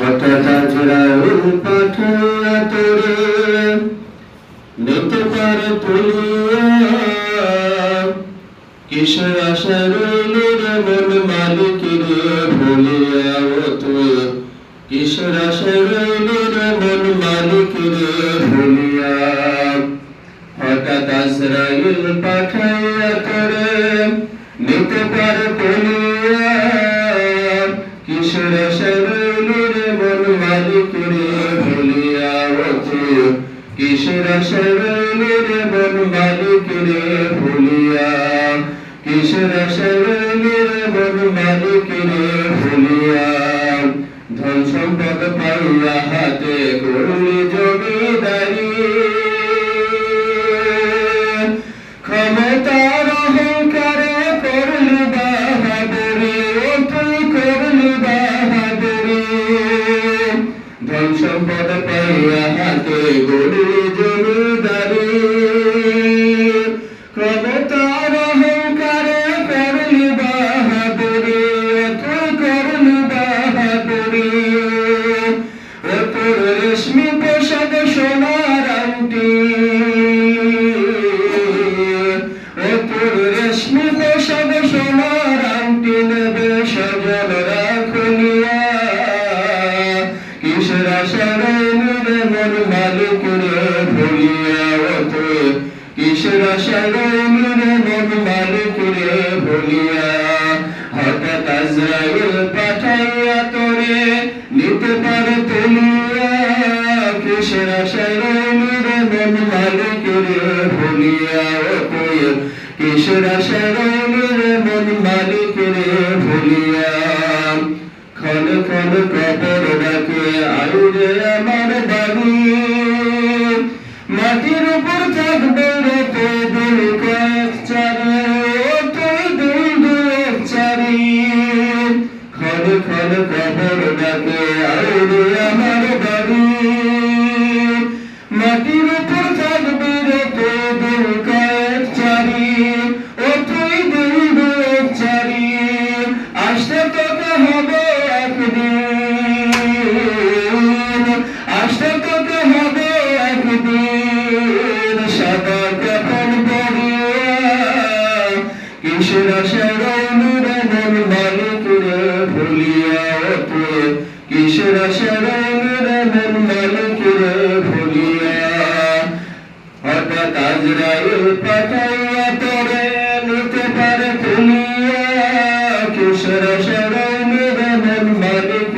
হঠাৎ আজরাইল পাঠাইয়া তোরে নিতে পারে তুলিয়া কিসের আশা রইলি রে মন মালিক রে ভুলিয়া ও তুই কিসের আশা রইলি রে মন মালিক রে ভুলিয়া হঠাৎ আজরাইল পাঠাইয়া তোরে নিতে পারে তুলিয়া কিসের আশা রইলি রে মন মালিক রে ভুলিয়া ও তুই কিসের আশা রইলি রে মন মালিক রে ভুলিয়া কিসের আশা রইলি রে মন মালিক রে ভুলিয়া ধন সম্পদ পাইয়া হাতে করলি জমিদারি ক্ষমতার অহংকারে করলি বাহাদুরি ও তুই করলি বাহাদুরি ধন সম্পদ পাইয়া হাতে করলি জমিদারি ক্ষমতার অহংকারে করলি বাহাদুরি তুই করলি বাহাদুরি ও তোর রেশমি পোশাক সোনার আংটি ও তোর রেশমি পোশাক সোনার আংটি নেবে সজল রাখলিয়া কিসের আশা রইলি রে মন মালিক রে ভুলিয়া ও তুই কিসের আশা রইলি রে মন মালিক রে ভুলিয়া হঠাৎ আজরাইল পাঠাইয়া তোরে নিতে পারে তুলিয়া কিসের আশা রইলি রে মন মালিক রে ভুলিয়া ও তুই কিসের আশা রইলি রে মন মালিক রে ভুলিয়া ক্ষণ ক্ষণ কবর ডাকে আইরে আমার বাড়ি মাটির উপর থাকবে রে তুই দিল কয়েক চারি ও তুই দিল দুয়েক চারি ক্ষণ ক্ষণ কবর ডাকে আইরে আমার বাড়ি মাটির উপর থাকবে রে তুই দিল কয়েক চারি ও তুই দিল দুয়েক চারি আসতে তোকে হবে একদিন আসতে তোকে হবে একদিন সাদা কাফন পরিয়া কিসের আশা রইলি রে মন মালিক রে ভুলিয়া ও তুই কিসের আশা রইলি রে মন মালিক